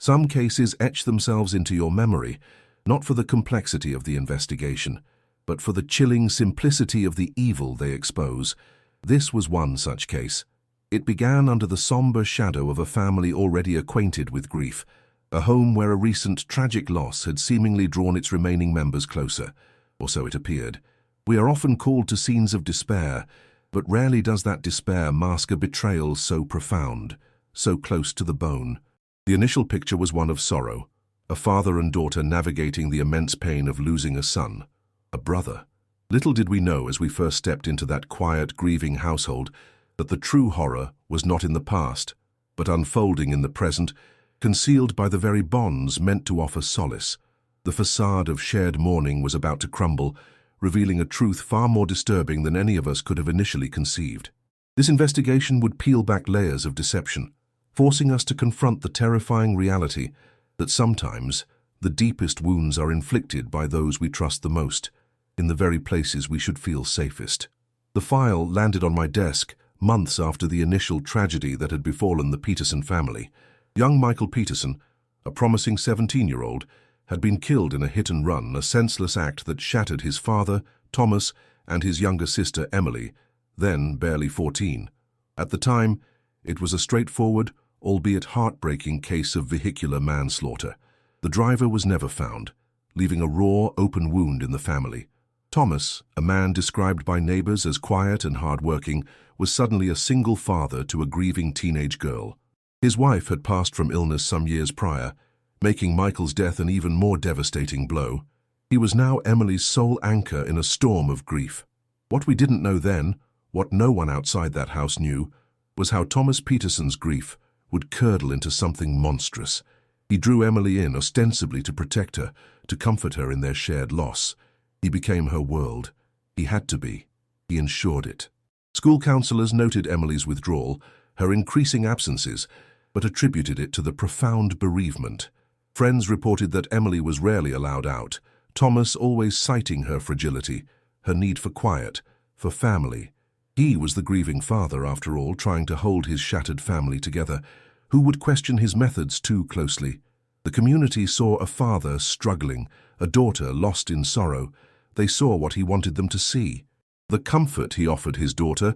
Some cases etch themselves into your memory, not for the complexity of the investigation, but for the chilling simplicity of the evil they expose. This was one such case. It began under the somber shadow of a family already acquainted with grief, a home where a recent tragic loss had seemingly drawn its remaining members closer, or so it appeared. We are often called to scenes of despair, but rarely does that despair mask a betrayal so profound, so close to the bone. The initial picture was one of sorrow, a father and daughter navigating the immense pain of losing a son, a brother. Little did we know as we first stepped into that quiet, grieving household that the true horror was not in the past, but unfolding in the present, concealed by the very bonds meant to offer solace. The facade of shared mourning was about to crumble, revealing a truth far more disturbing than any of us could have initially conceived. This investigation would peel back layers of deception, forcing us to confront the terrifying reality that sometimes the deepest wounds are inflicted by those we trust the most, in the very places we should feel safest. The file landed on my desk months after the initial tragedy that had befallen the Peterson family. Young Michael Peterson, a promising 17-year-old, had been killed in a hit-and-run, a senseless act that shattered his father, Thomas, and his younger sister, Emily, then barely 14. At the time, it was a straightforward, albeit heartbreaking case of vehicular manslaughter. The driver was never found, leaving a raw, open wound in the family. Thomas, a man described by neighbors as quiet and hard-working, was suddenly a single father to a grieving teenage girl. His wife had passed from illness some years prior, making Michael's death an even more devastating blow. He was now Emily's sole anchor in a storm of grief. What we didn't know then, what no one outside that house knew, was how Thomas Peterson's grief would curdle into something monstrous. He drew Emily in ostensibly to protect her, to comfort her in their shared loss. He became her world. He had to be. He ensured it. School counselors noted Emily's withdrawal, her increasing absences, but attributed it to the profound bereavement. Friends reported that Emily was rarely allowed out, Thomas always citing her fragility, her need for quiet, for family. He was the grieving father, after all, trying to hold his shattered family together. Who would question his methods too closely? The community saw a father struggling, a daughter lost in sorrow. They saw what he wanted them to see. The comfort he offered his daughter,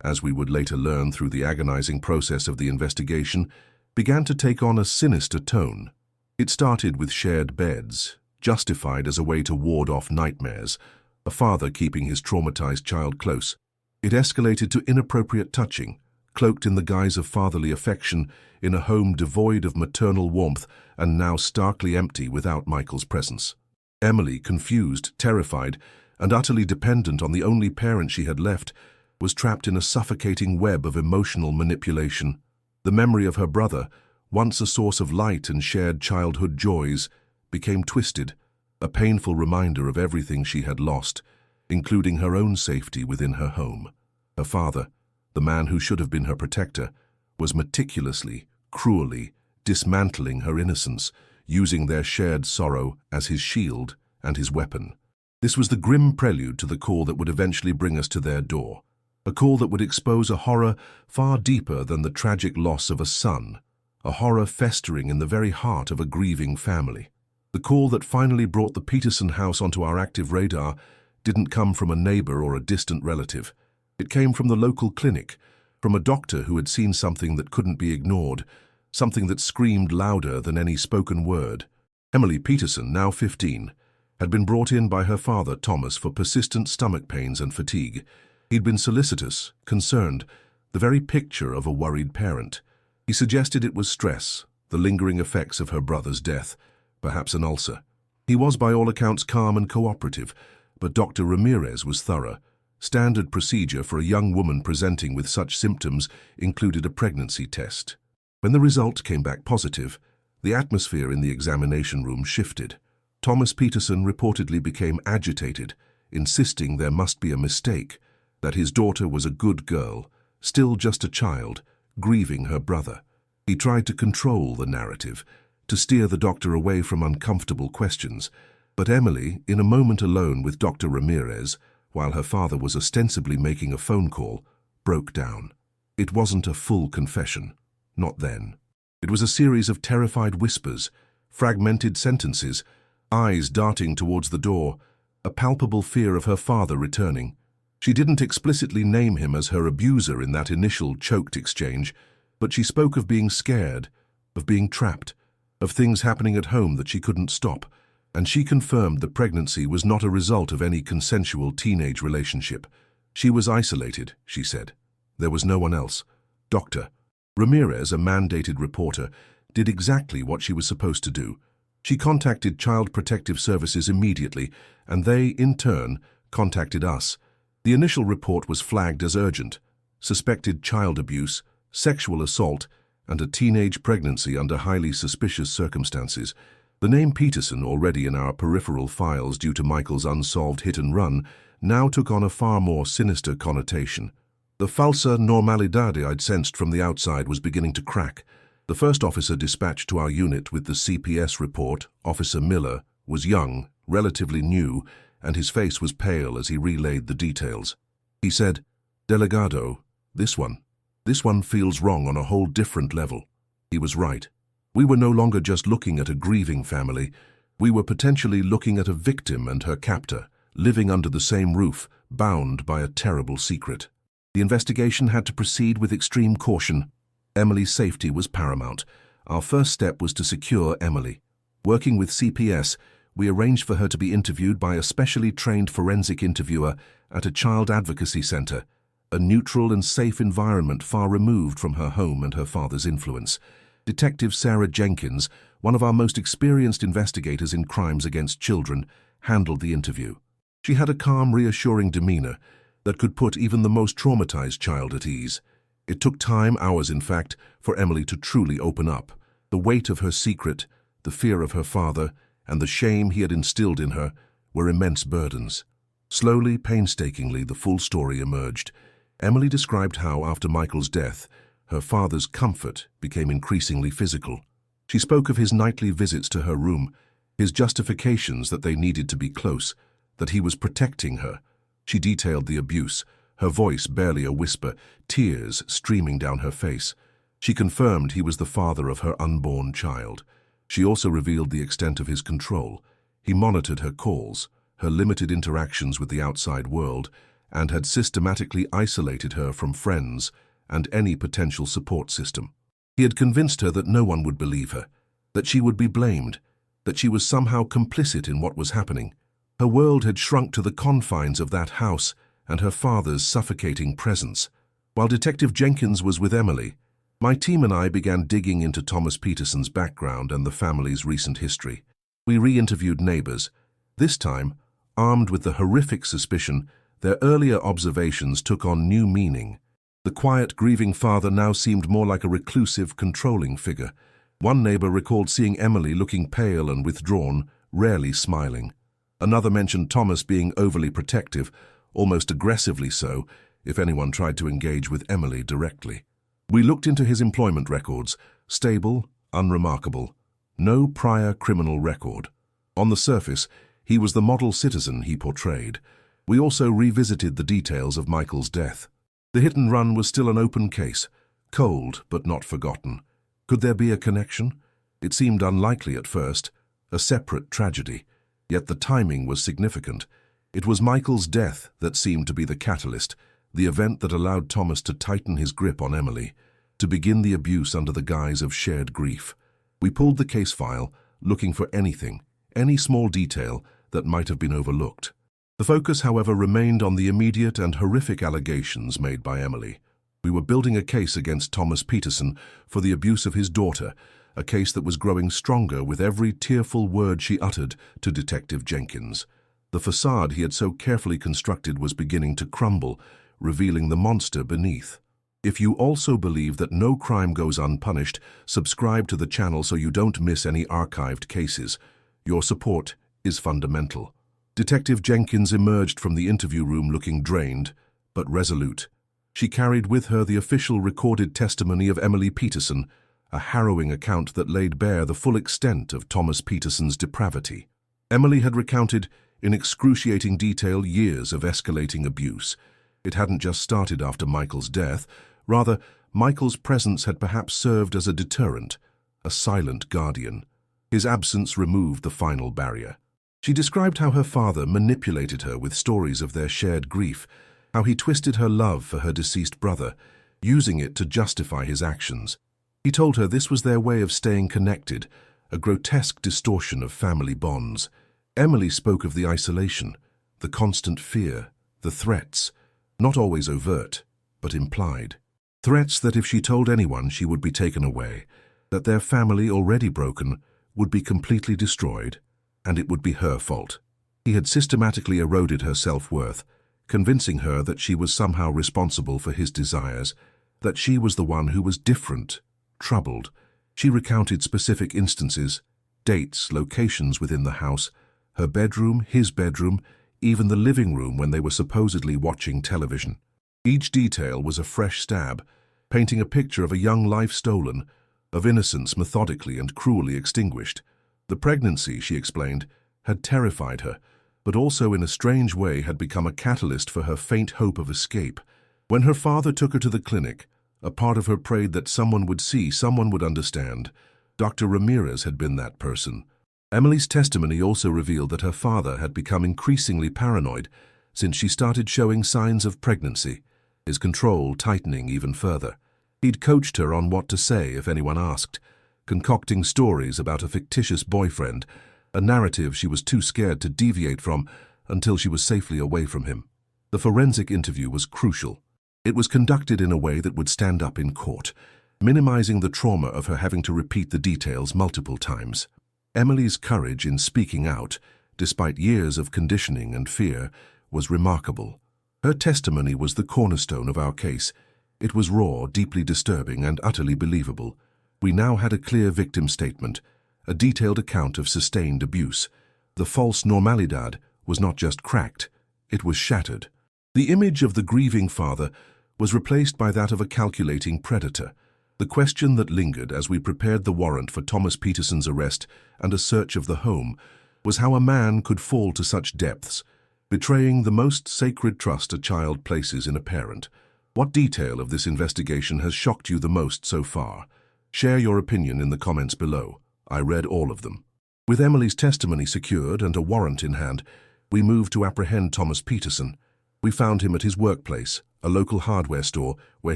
as we would later learn through the agonizing process of the investigation, began to take on a sinister tone. It started with shared beds, justified as a way to ward off nightmares, a father keeping his traumatized child close. It escalated to inappropriate touching, cloaked in the guise of fatherly affection, in a home devoid of maternal warmth and now starkly empty without Michael's presence. Emily, confused, terrified, and utterly dependent on the only parent she had left, was trapped in a suffocating web of emotional manipulation. The memory of her brother, once a source of light and shared childhood joys, became twisted, a painful reminder of everything she had lost, including her own safety within her home. Her father, the man who should have been her protector, was meticulously, cruelly, dismantling her innocence, using their shared sorrow as his shield and his weapon. This was the grim prelude to the call that would eventually bring us to their door, a call that would expose a horror far deeper than the tragic loss of a son, a horror festering in the very heart of a grieving family. The call that finally brought the Peterson house onto our active radar didn't come from a neighbor or a distant relative. It came from the local clinic, from a doctor who had seen something that couldn't be ignored, something that screamed louder than any spoken word. Emily Peterson, now 15, had been brought in by her father, Thomas, for persistent stomach pains and fatigue. He'd been solicitous, concerned, the very picture of a worried parent. He suggested it was stress, the lingering effects of her brother's death, perhaps an ulcer. He was by all accounts calm and cooperative, but Dr. Ramirez was thorough. Standard procedure for a young woman presenting with such symptoms included a pregnancy test. When the result came back positive, the atmosphere in the examination room shifted. Thomas Peterson reportedly became agitated, insisting there must be a mistake, that his daughter was a good girl, still just a child, grieving her brother. He tried to control the narrative, to steer the doctor away from uncomfortable questions, but Emily, in a moment alone with Dr. Ramirez, while her father was ostensibly making a phone call, broke down. It wasn't a full confession. Not then. It was a series of terrified whispers, fragmented sentences, eyes darting towards the door, a palpable fear of her father returning. She didn't explicitly name him as her abuser in that initial choked exchange, but she spoke of being scared, of being trapped, of things happening at home that she couldn't stop, and she confirmed the pregnancy was not a result of any consensual teenage relationship. She was isolated, she said. There was no one else. Dr. Ramirez, a mandated reporter, did exactly what she was supposed to do. She contacted Child Protective Services immediately, and they, in turn, contacted us. The initial report was flagged as urgent: suspected child abuse, sexual assault, and a teenage pregnancy under highly suspicious circumstances. The name Peterson, already in our peripheral files due to Michael's unsolved hit-and-run, now took on a far more sinister connotation. The falsa normalidade I'd sensed from the outside was beginning to crack. The first officer dispatched to our unit with the CPS report, Officer Miller, was young, relatively new, and his face was pale as he relayed the details. He said, "Delegado, this one feels wrong on a whole different level." He was right. We were no longer just looking at a grieving family. We were potentially looking at a victim and her captor, living under the same roof, bound by a terrible secret. The investigation had to proceed with extreme caution. Emily's safety was paramount. Our first step was to secure Emily. Working with CPS, we arranged for her to be interviewed by a specially trained forensic interviewer at a child advocacy center, a neutral and safe environment far removed from her home and her father's influence. Detective Sarah Jenkins, one of our most experienced investigators in crimes against children, handled the interview. She had a calm, reassuring demeanor that could put even the most traumatized child at ease. It took time, hours in fact, for Emily to truly open up. The weight of her secret, the fear of her father, and the shame he had instilled in her were immense burdens. Slowly, painstakingly, the full story emerged. Emily described how, after Michael's death, her father's comfort became increasingly physical. She spoke of his nightly visits to her room, his justifications that they needed to be close, that he was protecting her. She detailed the abuse, her voice barely a whisper, tears streaming down her face. She confirmed he was the father of her unborn child. She also revealed the extent of his control. He monitored her calls, her limited interactions with the outside world, and had systematically isolated her from friends and any potential support system. He had convinced her that no one would believe her, that she would be blamed, that she was somehow complicit in what was happening. Her world had shrunk to the confines of that house and her father's suffocating presence. While Detective Jenkins was with Emily, my team and I began digging into Thomas Peterson's background and the family's recent history. We re-interviewed neighbors. This time, armed with the horrific suspicion, their earlier observations took on new meaning. The quiet, grieving father now seemed more like a reclusive, controlling figure. One neighbor recalled seeing Emily looking pale and withdrawn, rarely smiling. Another mentioned Thomas being overly protective, almost aggressively so, if anyone tried to engage with Emily directly. We looked into his employment records, stable, unremarkable. No prior criminal record. On the surface, he was the model citizen he portrayed. We also revisited the details of Michael's death. The hit-and-run was still an open case, cold but not forgotten. Could there be a connection? It seemed unlikely at first, a separate tragedy. Yet the timing was significant. It was Michael's death that seemed to be the catalyst, the event that allowed Thomas to tighten his grip on Emily, to begin the abuse under the guise of shared grief. We pulled the case file, looking for anything, any small detail that might have been overlooked. The focus, however, remained on the immediate and horrific allegations made by Emily. We were building a case against Thomas Peterson for the abuse of his daughter, a case that was growing stronger with every tearful word she uttered to Detective Jenkins. The facade he had so carefully constructed was beginning to crumble, revealing the monster beneath. If you also believe that no crime goes unpunished, subscribe to the channel so you don't miss any archived cases. Your support is fundamental. Detective Jenkins emerged from the interview room looking drained, but resolute. She carried with her the official recorded testimony of Emily Peterson, a harrowing account that laid bare the full extent of Thomas Peterson's depravity. Emily had recounted, in excruciating detail, years of escalating abuse. It hadn't just started after Michael's death. Rather, Michael's presence had perhaps served as a deterrent, a silent guardian. His absence removed the final barrier. She described how her father manipulated her with stories of their shared grief, how he twisted her love for her deceased brother, using it to justify his actions. He told her this was their way of staying connected, a grotesque distortion of family bonds. Emily spoke of the isolation, the constant fear, the threats, not always overt, but implied. Threats that if she told anyone she would be taken away, that their family, already broken, would be completely destroyed, and it would be her fault. He had systematically eroded her self-worth, convincing her that she was somehow responsible for his desires, that she was the one who was different, troubled. She recounted specific instances, dates, locations within the house, her bedroom, his bedroom, even the living room when they were supposedly watching television. Each detail was a fresh stab, painting a picture of a young life stolen, of innocence methodically and cruelly extinguished. The pregnancy, she explained, had terrified her, but also in a strange way had become a catalyst for her faint hope of escape. When her father took her to the clinic, a part of her prayed that someone would see, someone would understand. Dr. Ramirez had been that person. Emily's testimony also revealed that her father had become increasingly paranoid since she started showing signs of pregnancy, his control tightening even further. He'd coached her on what to say if anyone asked, concocting stories about a fictitious boyfriend, a narrative she was too scared to deviate from until she was safely away from him. The forensic interview was crucial. It was conducted in a way that would stand up in court, minimizing the trauma of her having to repeat the details multiple times. Emily's courage in speaking out, despite years of conditioning and fear, was remarkable. Her testimony was the cornerstone of our case. It was raw, deeply disturbing, and utterly believable. We now had a clear victim statement, a detailed account of sustained abuse. The false normalidad was not just cracked, it was shattered. The image of the grieving father was replaced by that of a calculating predator. The question that lingered as we prepared the warrant for Thomas Peterson's arrest and a search of the home was how a man could fall to such depths, betraying the most sacred trust a child places in a parent. What detail of this investigation has shocked you the most so far? Share your opinion in the comments below. I read all of them. With Emily's testimony secured and a warrant in hand, we moved to apprehend Thomas Peterson. We found him at his workplace, a local hardware store where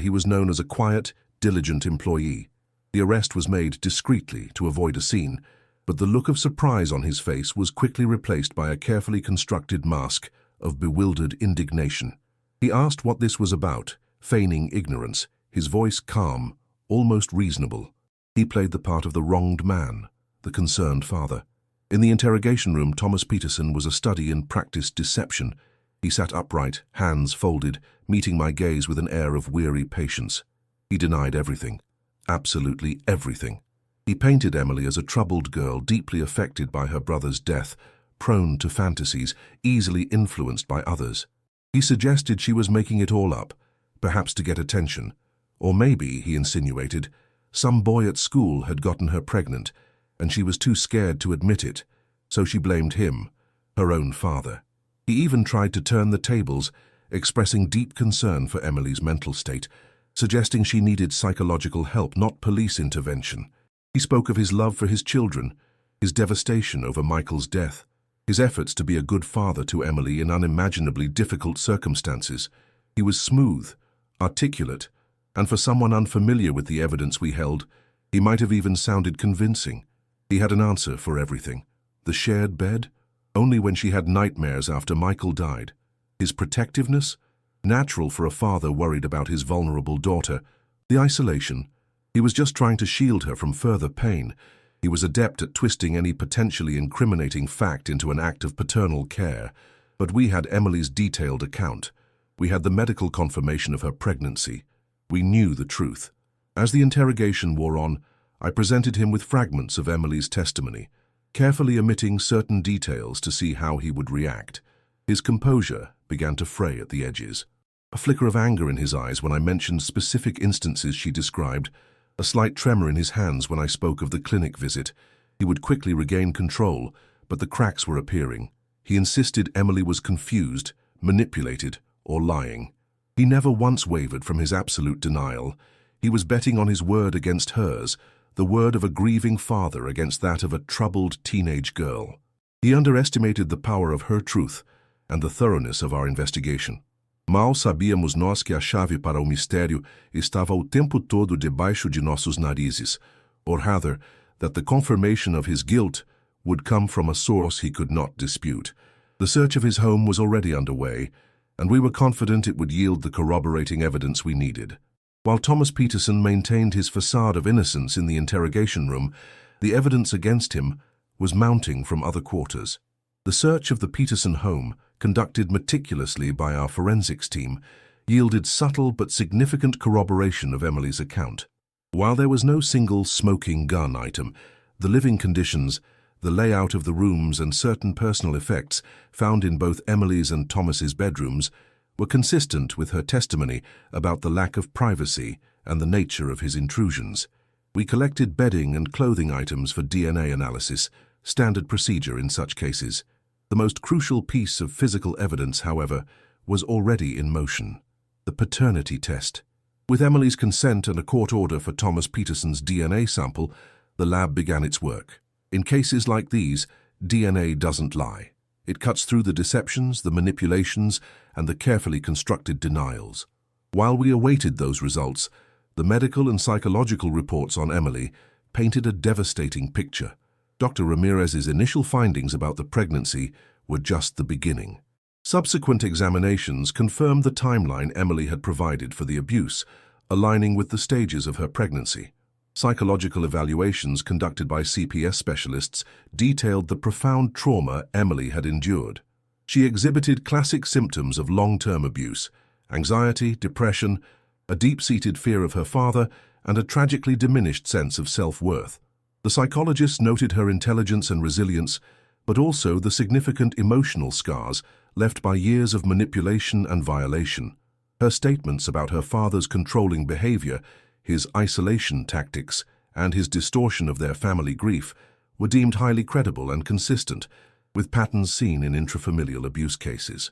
he was known as a quiet, diligent employee. The arrest was made discreetly to avoid a scene, but the look of surprise on his face was quickly replaced by a carefully constructed mask of bewildered indignation. He asked what this was about, feigning ignorance, his voice calm, almost reasonable. He played the part of the wronged man, the concerned father. In the interrogation room, Thomas Peterson was a study in practiced deception. He sat upright, hands folded, meeting my gaze with an air of weary patience. He denied everything, absolutely everything. He painted Emily as a troubled girl, deeply affected by her brother's death, prone to fantasies, easily influenced by others. He suggested she was making it all up, perhaps to get attention. Or maybe, he insinuated, some boy at school had gotten her pregnant, and she was too scared to admit it, so she blamed him, her own father. He even tried to turn the tables, expressing deep concern for Emily's mental state, suggesting she needed psychological help, not police intervention. He spoke of his love for his children, his devastation over Michael's death, his efforts to be a good father to Emily in unimaginably difficult circumstances. He was smooth, articulate, and for someone unfamiliar with the evidence we held, he might have even sounded convincing. He had an answer for everything. The shared bed? Only when she had nightmares after Michael died. His protectiveness? Natural for a father worried about his vulnerable daughter. The isolation? He was just trying to shield her from further pain. He was adept at twisting any potentially incriminating fact into an act of paternal care. But we had Emily's detailed account. We had the medical confirmation of her pregnancy. We knew the truth. As the interrogation wore on, I presented him with fragments of Emily's testimony, carefully omitting certain details to see how he would react. His composure began to fray at the edges. A flicker of anger in his eyes when I mentioned specific instances she described, a slight tremor in his hands when I spoke of the clinic visit. He would quickly regain control, but the cracks were appearing. He insisted Emily was confused, manipulated, or lying. He never once wavered from his absolute denial. He was betting on his word against hers, the word of a grieving father against that of a troubled teenage girl. He underestimated the power of her truth and the thoroughness of our investigation. Mal sabíamos nós que a chave para o mistério estava o tempo todo debaixo de nossos narizes, or rather, that the confirmation of his guilt would come from a source he could not dispute. The search of his home was already underway, and we were confident it would yield the corroborating evidence we needed. While Thomas Peterson maintained his facade of innocence in the interrogation room, the evidence against him was mounting from other quarters. The search of the Peterson home, conducted meticulously by our forensics team, yielded subtle but significant corroboration of Emily's account. While there was no single smoking gun item, the living conditions, the layout of the rooms and certain personal effects found in both Emily's and Thomas's bedrooms were consistent with her testimony about the lack of privacy and the nature of his intrusions. We collected bedding and clothing items for DNA analysis, standard procedure in such cases. The most crucial piece of physical evidence, however, was already in motion: the paternity test. With Emily's consent and a court order for Thomas Peterson's DNA sample, the lab began its work. In cases like these, DNA doesn't lie. It cuts through the deceptions, the manipulations, and the carefully constructed denials. While we awaited those results, the medical and psychological reports on Emily painted a devastating picture. Dr. Ramirez's initial findings about the pregnancy were just the beginning. Subsequent examinations confirmed the timeline Emily had provided for the abuse, aligning with the stages of her pregnancy. Psychological evaluations conducted by CPS specialists detailed the profound trauma Emily had endured. She exhibited classic symptoms of long-term abuse: anxiety, depression, a deep-seated fear of her father, and a tragically diminished sense of self-worth. The psychologists noted her intelligence and resilience, but also the significant emotional scars left by years of manipulation and violation. Her statements about her father's controlling behavior, his isolation tactics, and his distortion of their family grief were deemed highly credible and consistent with patterns seen in intrafamilial abuse cases.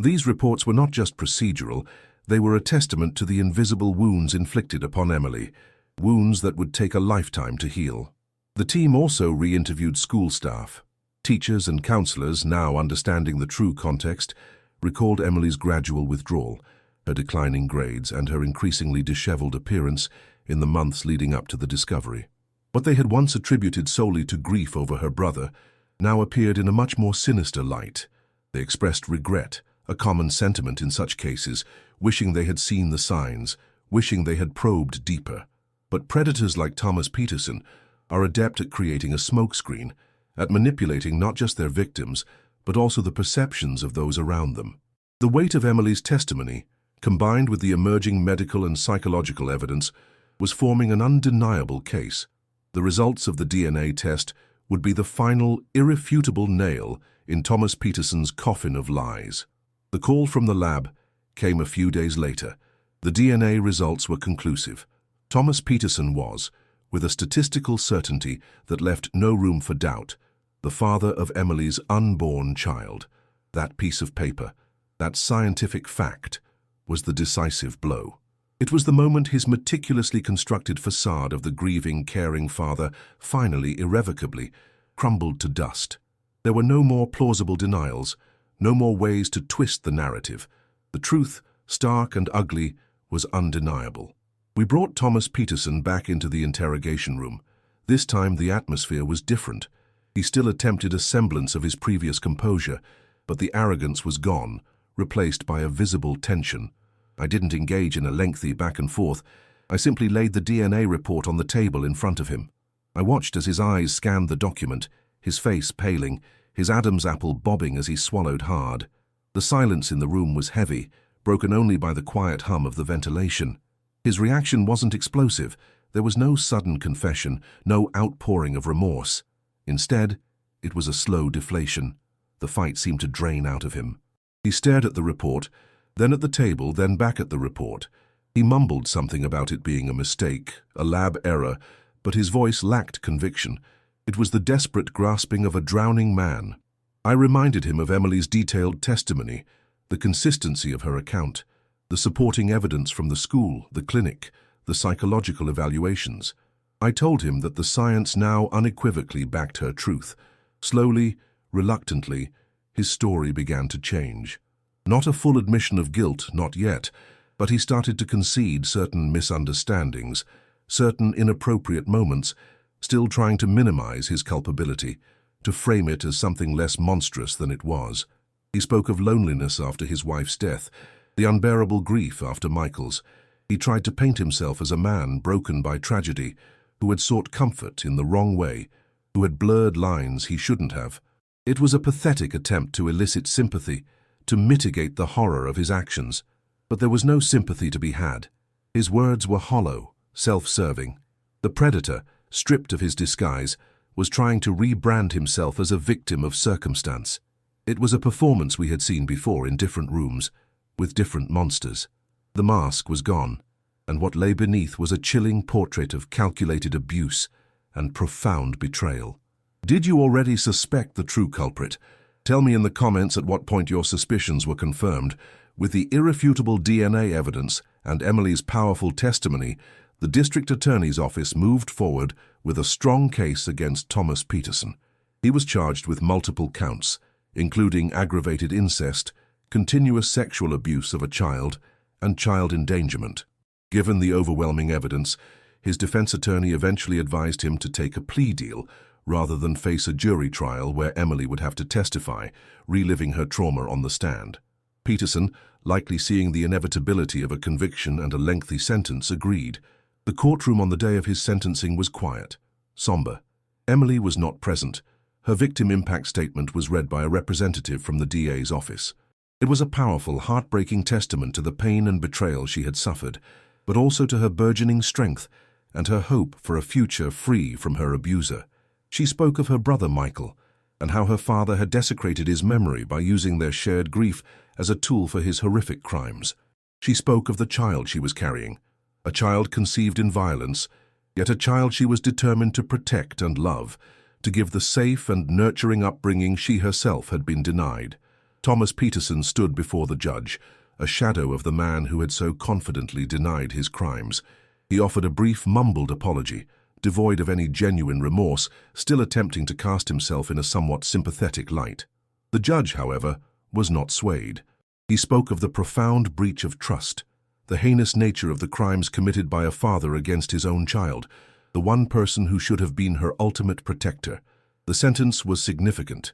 These reports were not just procedural, they were a testament to the invisible wounds inflicted upon Emily, wounds that would take a lifetime to heal. The team also re-interviewed school staff. Teachers and counselors, now understanding the true context, recalled Emily's gradual withdrawal, her declining grades, and her increasingly disheveled appearance in the months leading up to the discovery. What they had once attributed solely to grief over her brother now appeared in a much more sinister light. They expressed regret, a common sentiment in such cases, wishing they had seen the signs, wishing they had probed deeper. But predators like Thomas Peterson are adept at creating a smokescreen, at manipulating not just their victims, but also the perceptions of those around them. The weight of Emily's testimony, combined with the emerging medical and psychological evidence, was forming an undeniable case. The results of the DNA test would be the final, irrefutable nail in Thomas Peterson's coffin of lies. The call from the lab came a few days later. The DNA results were conclusive. Thomas Peterson was, with a statistical certainty that left no room for doubt, the father of Emily's unborn child. That piece of paper, that scientific fact, was the decisive blow. It was the moment his meticulously constructed facade of the grieving, caring father finally, irrevocably, crumbled to dust. There were no more plausible denials, no more ways to twist the narrative. The truth, stark and ugly, was undeniable. We brought Thomas Peterson back into the interrogation room. This time the atmosphere was different. He still attempted a semblance of his previous composure, but the arrogance was gone, replaced by a visible tension. I didn't engage in a lengthy back and forth. I simply laid the DNA report on the table in front of him. I watched as his eyes scanned the document, his face paling, his Adam's apple bobbing as he swallowed hard. The silence in the room was heavy, broken only by the quiet hum of the ventilation. His reaction wasn't explosive. There was no sudden confession, no outpouring of remorse. Instead, it was a slow deflation. The fight seemed to drain out of him. He stared at the report, then at the table, then back at the report. He mumbled something about it being a mistake, a lab error, but his voice lacked conviction. It was the desperate grasping of a drowning man. I reminded him of Emily's detailed testimony, the consistency of her account, the supporting evidence from the school, the clinic, the psychological evaluations. I told him that the science now unequivocally backed her truth. Slowly, reluctantly, his story began to change. Not a full admission of guilt, not yet, but he started to concede certain misunderstandings, certain inappropriate moments, still trying to minimize his culpability, to frame it as something less monstrous than it was. He spoke of loneliness after his wife's death, the unbearable grief after Michael's. He tried to paint himself as a man broken by tragedy, who had sought comfort in the wrong way, who had blurred lines he shouldn't have. It was a pathetic attempt to elicit sympathy, to mitigate the horror of his actions. But there was no sympathy to be had. His words were hollow, self-serving. The predator, stripped of his disguise, was trying to rebrand himself as a victim of circumstance. It was a performance we had seen before in different rooms, with different monsters. The mask was gone, and what lay beneath was a chilling portrait of calculated abuse and profound betrayal. Did you already suspect the true culprit? Tell me in the comments at what point your suspicions were confirmed. With the irrefutable DNA evidence and Emily's powerful testimony, the District Attorney's Office moved forward with a strong case against Thomas Peterson. He was charged with multiple counts, including aggravated incest, continuous sexual abuse of a child, and child endangerment. Given the overwhelming evidence, his defense attorney eventually advised him to take a plea deal rather than face a jury trial where Emily would have to testify, reliving her trauma on the stand. Peterson, likely seeing the inevitability of a conviction and a lengthy sentence, agreed. The courtroom on the day of his sentencing was quiet, somber. Emily was not present. Her victim impact statement was read by a representative from the DA's office. It was a powerful, heartbreaking testament to the pain and betrayal she had suffered, but also to her burgeoning strength and her hope for a future free from her abuser. She spoke of her brother Michael and how her father had desecrated his memory by using their shared grief as a tool for his horrific crimes. She spoke of the child she was carrying, a child conceived in violence, yet a child she was determined to protect and love, to give the safe and nurturing upbringing she herself had been denied. Thomas Peterson stood before the judge, a shadow of the man who had so confidently denied his crimes. He offered a brief, mumbled apology, devoid of any genuine remorse, still attempting to cast himself in a somewhat sympathetic light. The judge, however, was not swayed. He spoke of the profound breach of trust, the heinous nature of the crimes committed by a father against his own child, the one person who should have been her ultimate protector. The sentence was significant: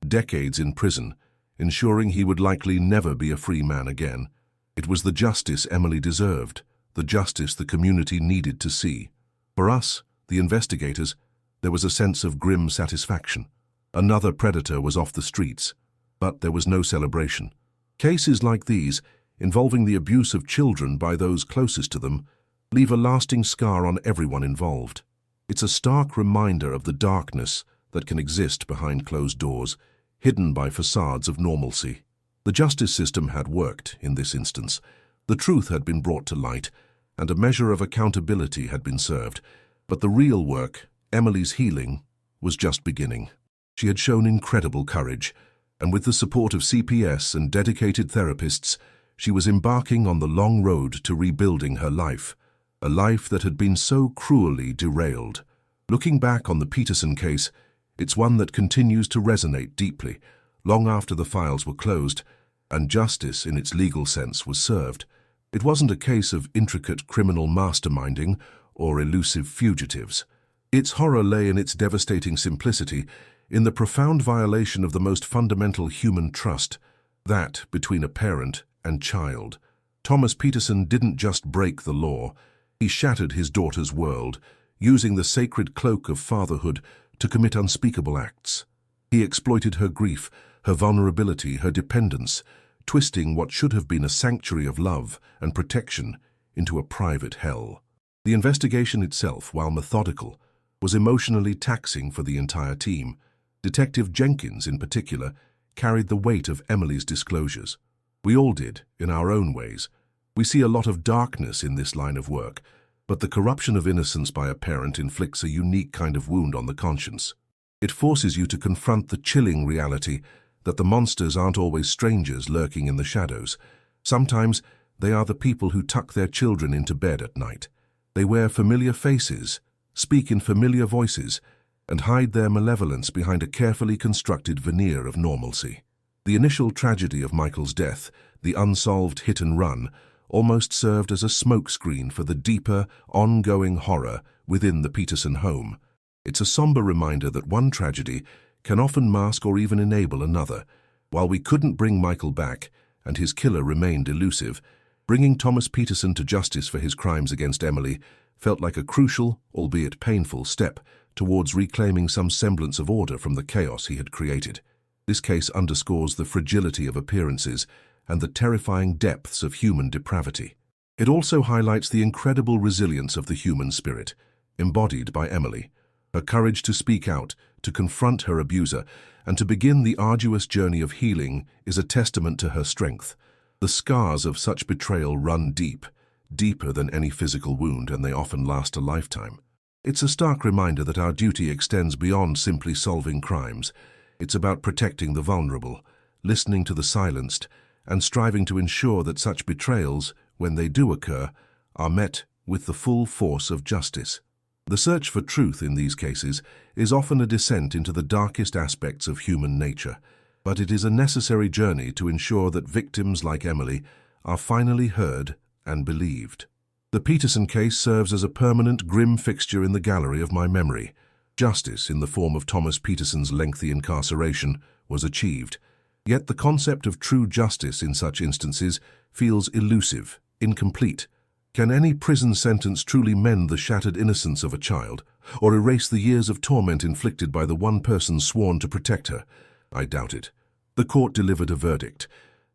decades in prison, ensuring he would likely never be a free man again. It was the justice Emily deserved, the justice the community needed to see. For us, the investigators, there was a sense of grim satisfaction. Another predator was off the streets, but there was no celebration. Cases like these, involving the abuse of children by those closest to them, leave a lasting scar on everyone involved. It's a stark reminder of the darkness that can exist behind closed doors, hidden by facades of normalcy. The justice system had worked in this instance. The truth had been brought to light, and a measure of accountability had been served. But the real work, Emily's healing, was just beginning. She had shown incredible courage, and with the support of CPS and dedicated therapists, she was embarking on the long road to rebuilding her life, a life that had been so cruelly derailed. Looking back on the Peterson case, it's one that continues to resonate deeply, long after the files were closed and justice in its legal sense was served. It wasn't a case of intricate criminal masterminding or elusive fugitives. Its horror lay in its devastating simplicity, in the profound violation of the most fundamental human trust, that between a parent and child. Thomas Peterson didn't just break the law, he shattered his daughter's world, using the sacred cloak of fatherhood to commit unspeakable acts. He exploited her grief, her vulnerability, her dependence, twisting what should have been a sanctuary of love and protection into a private hell. The investigation itself, while methodical, was emotionally taxing for the entire team. Detective Jenkins, in particular, carried the weight of Emily's disclosures. We all did, in our own ways. We see a lot of darkness in this line of work, but the corruption of innocence by a parent inflicts a unique kind of wound on the conscience. It forces you to confront the chilling reality that the monsters aren't always strangers lurking in the shadows. Sometimes they are the people who tuck their children into bed at night. They wear familiar faces, speak in familiar voices, and hide their malevolence behind a carefully constructed veneer of normalcy. The initial tragedy of Michael's death, the unsolved hit and run, almost served as a smokescreen for the deeper, ongoing horror within the Peterson home. It's a somber reminder that one tragedy can often mask or even enable another. While we couldn't bring Michael back, and his killer remained elusive, bringing Thomas Peterson to justice for his crimes against Emily felt like a crucial, albeit painful, step towards reclaiming some semblance of order from the chaos he had created. This case underscores the fragility of appearances and the terrifying depths of human depravity. It also highlights the incredible resilience of the human spirit, embodied by Emily. Her courage to speak out, to confront her abuser, and to begin the arduous journey of healing is a testament to her strength. The scars of such betrayal run deep, deeper than any physical wound, and they often last a lifetime. It's a stark reminder that our duty extends beyond simply solving crimes. It's about protecting the vulnerable, listening to the silenced, and striving to ensure that such betrayals, when they do occur, are met with the full force of justice. The search for truth in these cases is often a descent into the darkest aspects of human nature, but it is a necessary journey to ensure that victims like Emily are finally heard and believed. The Peterson case serves as a permanent, grim fixture in the gallery of my memory. Justice, in the form of Thomas Peterson's lengthy incarceration, was achieved. Yet the concept of true justice in such instances feels elusive, incomplete. Can any prison sentence truly mend the shattered innocence of a child, or erase the years of torment inflicted by the one person sworn to protect her? I doubt it. The court delivered a verdict,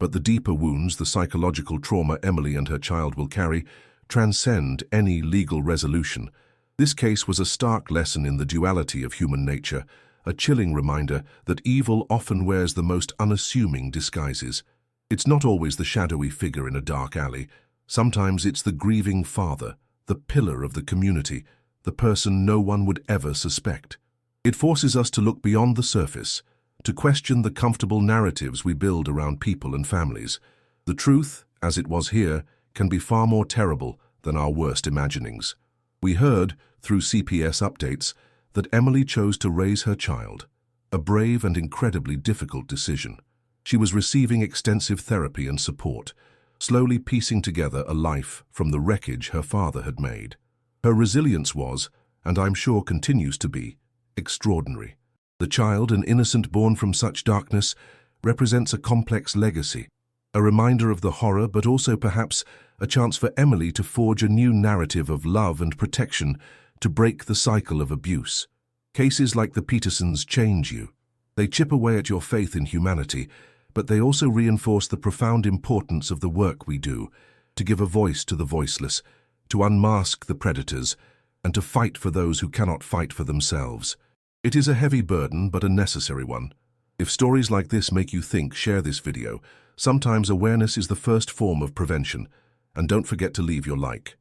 but the deeper wounds, the psychological trauma Emily and her child will carry, transcend any legal resolution. This case was a stark lesson in the duality of human nature, a chilling reminder that evil often wears the most unassuming disguises. It's not always the shadowy figure in a dark alley. Sometimes it's the grieving father, the pillar of the community, the person no one would ever suspect. It forces us to look beyond the surface, to question the comfortable narratives we build around people and families. The truth, as it was here, can be far more terrible than our worst imaginings. We heard, through CPS updates, that Emily chose to raise her child, a brave and incredibly difficult decision. She was receiving extensive therapy and support, slowly piecing together a life from the wreckage her father had made. Her resilience was, and I'm sure continues to be, extraordinary. The child, an innocent born from such darkness, represents a complex legacy, a reminder of the horror, but also perhaps a chance for Emily to forge a new narrative of love and protection to break the cycle of abuse. Cases like the Petersons change you. They chip away at your faith in humanity, but they also reinforce the profound importance of the work we do, to give a voice to the voiceless, to unmask the predators, and to fight for those who cannot fight for themselves. It is a heavy burden, but a necessary one. If stories like this make you think, share this video. Sometimes awareness is the first form of prevention, and don't forget to leave your like.